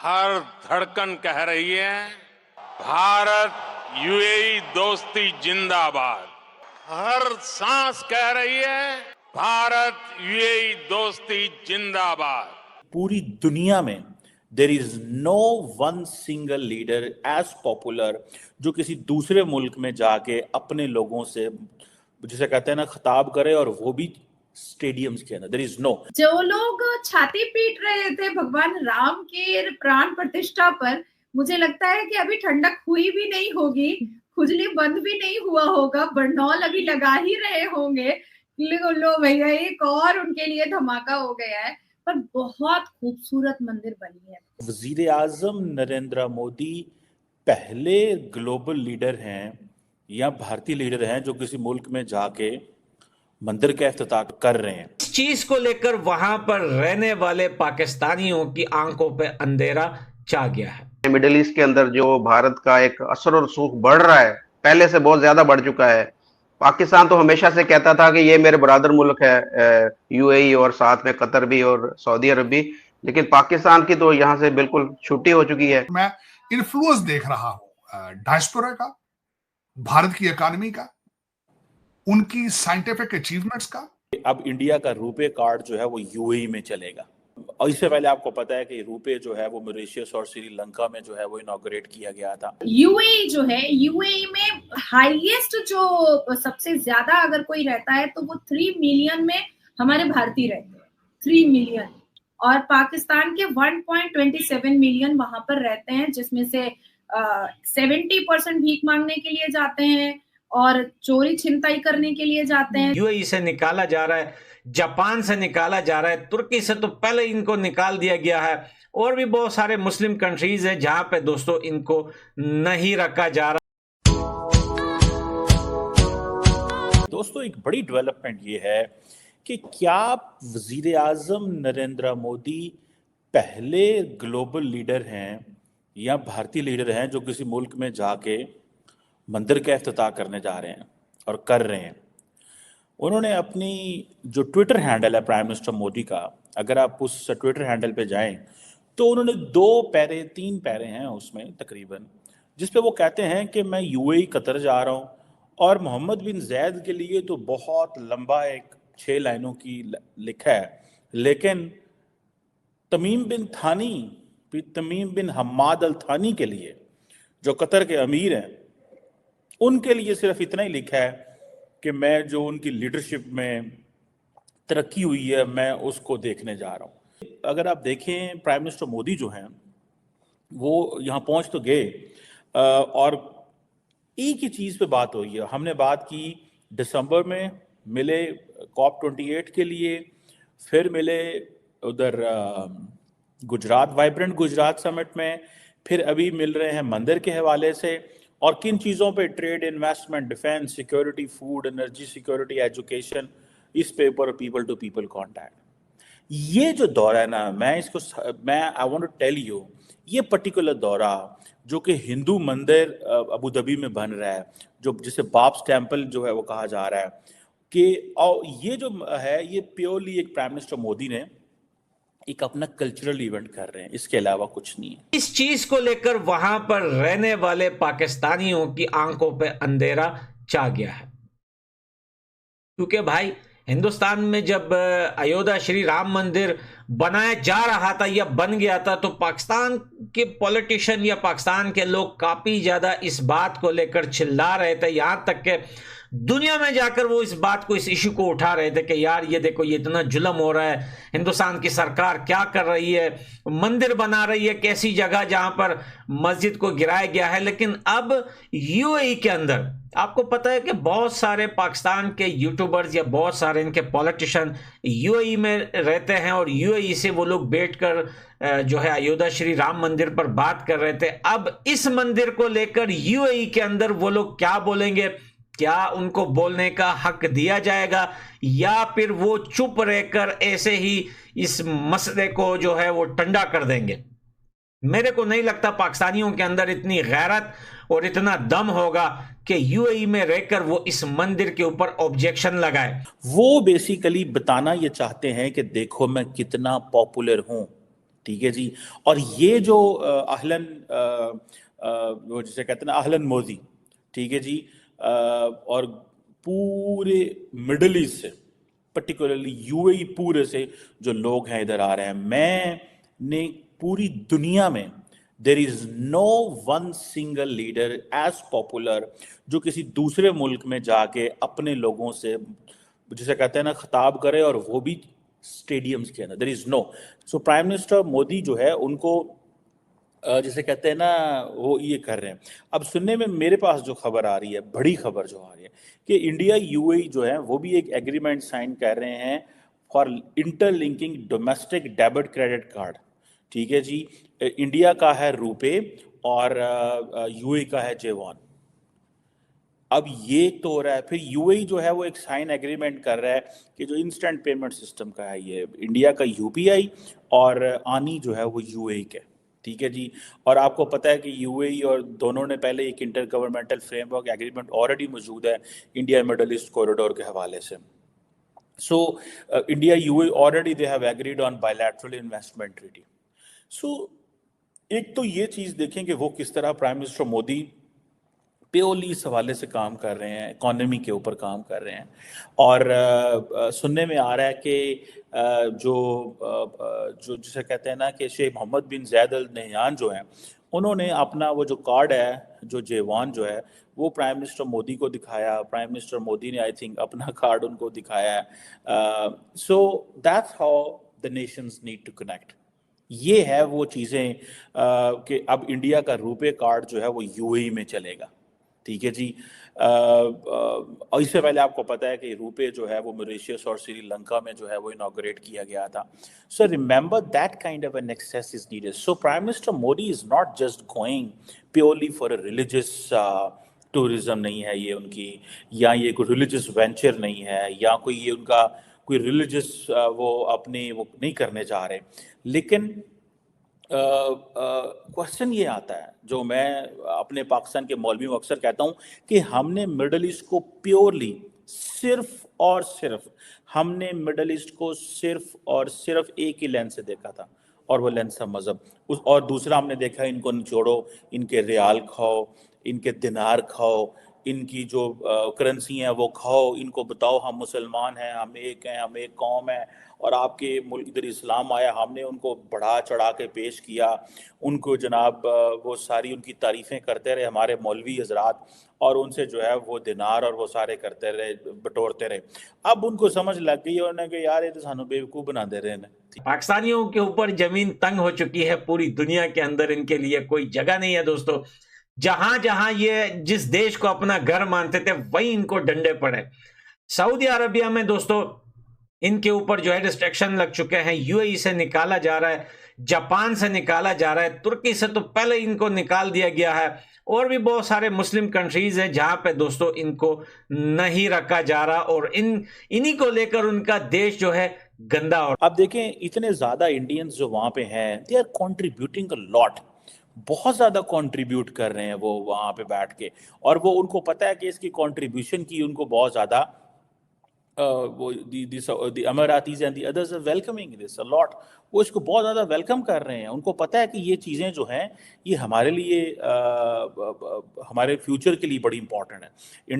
हर धड़कन कह रही है, भारत यूएई दोस्ती जिंदाबाद। हर सांस कह रही है, भारत यूएई दोस्ती जिंदाबाद। पूरी दुनिया में there is no one single leader as popular जो किसी दूसरे मुल्क में जाके अपने लोगों से, जिसे कहते हैं ना, खिताब करे, और वो भी स्टेडियम्स के अंदर। There is no. जो लोग छाती पीट रहे थे भगवान राम के प्राण प्रतिष्ठा पर, मुझे लगता है कि अभी ठंडक हुई भी नहीं होगी, खुजली बंद भी नहीं हुआ होगा, बरनौल अभी लगा ही रहे होंगे। लो भैया, एक और उनके लिए धमाका हो गया है। पर बहुत खूबसूरत मंदिर बनी है। वजीर आजम नरेंद्र मोदी पहले ग्लोबल लीडर हैं या भारतीय लीडर हैं जो किसी मुल्क में जाके मंदिर का इफ्तिताह कर रहे हैं। इस चीज को लेकर वहां पर रहने वाले पाकिस्तानियों की आंखों पे अंधेरा छा गया है। मिडिल ईस्ट के अंदर जो भारत का एक असर और सूख बढ़ रहा है, पहले से बहुत ज्यादा बढ़ चुका है। पाकिस्तान तो हमेशा से कहता था कि ये मेरे बरादर मुल्क है, यूएई और साथ में कतर भी और सऊदी अरब भी, लेकिन पाकिस्तान की तो यहाँ से बिल्कुल छुट्टी हो चुकी है। मैं इन्फ्लुएंस देख रहा हूँ डायस्पोरा का, भारत की इकोनॉमी का, उनकी साइंटिफिक अचीवमेंट्स का। अब इंडिया का रुपे कार्ड जो है वो यूएई में चलेगा, और इससे पहले आपको पता है कि रुपे जो है वो मॉरिशस और श्रीलंका में जो है वो इनॉग्रेट किया गया था। यूएई जो है, यूएई में हाईएस्ट जो सबसे ज्यादा अगर कोई रहता है तो वो 3 मिलियन में हमारे भारतीय रहते हैं, 3 मिलियन। और पाकिस्तान के 1.27 मिलियन वहां पर रहते हैं, जिसमें से 70% भीख मांगने के लिए जाते हैं और चोरी छिनताई करने के लिए जाते हैं। यूएई से निकाला जा रहा है, जापान से निकाला जा रहा है, तुर्की से तो पहले इनको निकाल दिया गया है, और भी बहुत सारे मुस्लिम कंट्रीज है जहां पे दोस्तों इनको नहीं रखा जा रहा। दोस्तों, एक बड़ी डेवलपमेंट ये है कि क्या वजीर आजम नरेंद्र मोदी पहले ग्लोबल लीडर हैं या भारतीय लीडर हैं जो किसी मुल्क में जाके मंदिर का इफ्तिताह करने जा रहे हैं और कर रहे हैं। उन्होंने अपनी जो ट्विटर हैंडल है प्राइम मिनिस्टर मोदी का, अगर आप उस ट्विटर हैंडल पे जाएं तो उन्होंने 3 पैरे हैं उसमें तकरीबन, जिसपे वो कहते हैं कि मैं यूएई कतर जा रहा हूं, और मोहम्मद बिन जैद के लिए तो बहुत लंबा एक 6 लाइनों की लिखा है, लेकिन तमीम बिन हम्माद अल थानी के लिए, जो कतर के अमीर हैं, उनके लिए सिर्फ इतना ही लिखा है कि मैं जो उनकी लीडरशिप में तरक्की हुई है मैं उसको देखने जा रहा हूँ। अगर आप देखें, प्राइम मिनिस्टर मोदी जो हैं वो यहाँ पहुँच तो गए, और एक ही चीज़ पे बात हुई है। हमने बात की दिसंबर में, मिले COP28 के लिए, फिर मिले उधर गुजरात वाइब्रेंट गुजरात समिट में, फिर अभी मिल रहे हैं मंदिर के हवाले से, और किन चीज़ों पे, trade, investment, defence, security, food, energy security, education, इस पे ऊपर पीपल टू पीपल कांटेक्ट। ये जो दौरा है ना, मैं I want to tell you, ये पर्टिकुलर दौरा जो कि हिंदू मंदिर अबू धाबी में बन रहा है, जो जिसे बाब्स टेम्पल जो है वो कहा जा रहा है, कि और ये जो है ये प्योरली एक प्राइम मिनिस्टर मोदी ने एक अपना कल्चरल इवेंट कर रहे हैं, इसके अलावा कुछ नहीं है। इस चीज को लेकर वहां पर रहने वाले पाकिस्तानियों की आंखों पे अंधेरा छा गया है, क्योंकि भाई हिंदुस्तान में जब अयोध्या श्री राम मंदिर बनाया जा रहा था या बन गया था, तो पाकिस्तान के पॉलिटिशियन या पाकिस्तान के लोग काफी ज्यादा इस बात को लेकर चिल्ला रहे थे, यहां तक के दुनिया में जाकर वो इस बात को, इस इशू को उठा रहे थे कि यार ये देखो, ये इतना जुल्म हो रहा है, हिंदुस्तान की सरकार क्या कर रही है, मंदिर बना रही है कैसी जगह जहां पर मस्जिद को गिराया गया है। लेकिन अब यूएई के अंदर आपको पता है कि बहुत सारे पाकिस्तान के यूट्यूबर्स या बहुत सारे इनके पॉलिटिशियन यूएई में रहते हैं, और यूएई से वो लोग बैठकर जो है अयोध्या श्री राम मंदिर पर बात कर रहे थे। अब इस मंदिर को लेकर यूएई के अंदर वो लोग क्या बोलेंगे, क्या उनको बोलने का हक दिया जाएगा, या फिर वो चुप रहकर ऐसे ही इस मसले को जो है वो ठंडा कर देंगे। मेरे को नहीं लगता पाकिस्तानियों के अंदर इतनी गैरत और इतना दम होगा कि यूएई में रहकर वो इस मंदिर के ऊपर ऑब्जेक्शन लगाए। वो बेसिकली बताना ये चाहते हैं कि देखो मैं कितना पॉपुलर हूं, ठीक है जी। और ये जो अहलन वो जिसे कहते हैं ना अहलन मोदी, ठीक है जी, और पूरे मिडल ईस्ट से पर्टिकुलरली यूएई पूरे से जो लोग हैं इधर आ रहे हैं, मैंने पूरी दुनिया में there is no one single leader as popular जो किसी दूसरे मुल्क में जाके अपने लोगों से जिसे कहते हैं ना खिताब करे, और वो भी स्टेडियम्स के अंदर। There is no. So prime minister Modi जो है उनको जिसे कहते हैं ना वो ये कर रहे हैं। अब सुनने में मेरे पास जो खबर आ रही है, बड़ी खबर जो आ रही है कि इंडिया यूएई जो है वो भी एक एग्रीमेंट साइन कर रहे हैं for interlinking domestic debit credit card. ठीक है जी। इंडिया का है रुपे और यूएई का है जेवॉन। अब ये तो हो रहा है, फिर यूएई जो है वो एक साइन एग्रीमेंट कर रहा है कि जो इंस्टेंट पेमेंट सिस्टम का है, ये इंडिया का यूपीआई और आनी जो है वो यूएई के। ठीक है जी। और आपको पता है कि यूएई और दोनों ने पहले एक inter governmental framework agreement already मौजूद है इंडिया मिडल ईस्ट कॉरिडोर के हवाले से। So India UAE already they have agreed on bilateral investment treaty. So एक तो ये चीज देखें कि वो किस तरह प्राइम मिनिस्टर मोदी प्योरली इस हवाले से काम कर रहे हैं, इकोनॉमी के ऊपर काम कर रहे हैं। और सुनने में आ रहा है कि जो जिसे कहते हैं ना कि शेख मोहम्मद बिन ज़ायद अल नहयान जो हैं, उन्होंने अपना वो जो कार्ड है जो जेवान जो है वो प्राइम मिनिस्टर मोदी को दिखाया। प्राइम मिनिस्टर मोदी ने आई थिंक अपना कार्ड उनको दिखाया है। So that's how the nations need to connect. ये है वो चीज़ें कि अब इंडिया का रुपे कार्ड जो है वो यूएई में चलेगा। ठीक है जी। और इससे पहले आपको पता है कि रुपे जो है वो मॉरिशस और श्रीलंका में जो है वो इनॉग्रेट किया गया था। So remember that kind of an access is needed. So prime minister Modi is not just going purely for a religious tourism नहीं है ये उनकी, या ये कोई रिलीजियस वेंचर नहीं है, या कोई ये उनका कोई रिलीजियस वो अपने वो नहीं करने जा रहे। लेकिन क्वेश्चन ये आता है जो मैं अपने पाकिस्तान के मौलवी में अक्सर कहता हूँ कि हमने मिडल ईस्ट को प्योरली सिर्फ और सिर्फ हमने मिडल ईस्ट को सिर्फ और सिर्फ एक ही लेंस से देखा था, और वो लेंस था मजहब। उस और दूसरा हमने देखा इनको निचोड़ो, इनके रियाल खाओ, इनके दिनार खाओ, इनकी जो करेंसी है वो खाओ, इनको बताओ हम मुसलमान हैं, हम एक हैं, हम एक कौम है, और आपके मुल्क इधर इस्लाम आया, हमने उनको बढ़ा चढ़ा के पेश किया, उनको जनाब वो सारी उनकी तारीफ़ें करते रहे हमारे मौलवी हजरात, और उनसे जो है वो दिनार और वो सारे करते रहे, बटोरते रहे। अब उनको समझ लग गई उन्होंने कि यार ये तो सानू बेवकूफ़ बना दे रहे हैं। पाकिस्तानियों के ऊपर जमीन तंग हो चुकी है, पूरी दुनिया के अंदर इनके लिए कोई जगह नहीं है दोस्तों। जहां जहां ये जिस देश को अपना घर मानते थे वहीं इनको डंडे पड़े। सऊदी अरबिया में दोस्तों इनके ऊपर जो है रिस्ट्रिक्शन लग चुके हैं, यूएई से निकाला जा रहा है, जापान से निकाला जा रहा है, तुर्की से तो पहले इनको निकाल दिया गया है, और भी बहुत सारे मुस्लिम कंट्रीज है जहां पे दोस्तों इनको नहीं रखा जा रहा, और इन्हीं को लेकर उनका देश जो है गंदा। और अब देखें इतने ज्यादा इंडियंस जो वहां पे हैं, they are contributing a lot, बहुत ज्यादा कंट्रीब्यूट कर रहे हैं वो वहां पे बैठ के, और वो उनको पता है कि इसकी कंट्रीब्यूशन की उनको बहुत ज्यादा वो the Emiratis and the others are welcoming this a lot। वो इसको बहुत ज़्यादा वेलकम कर रहे हैं। उनको पता है कि ये चीज़ें जो हैं ये हमारे लिए हमारे फ्यूचर के लिए बड़ी इंपॉर्टेंट है।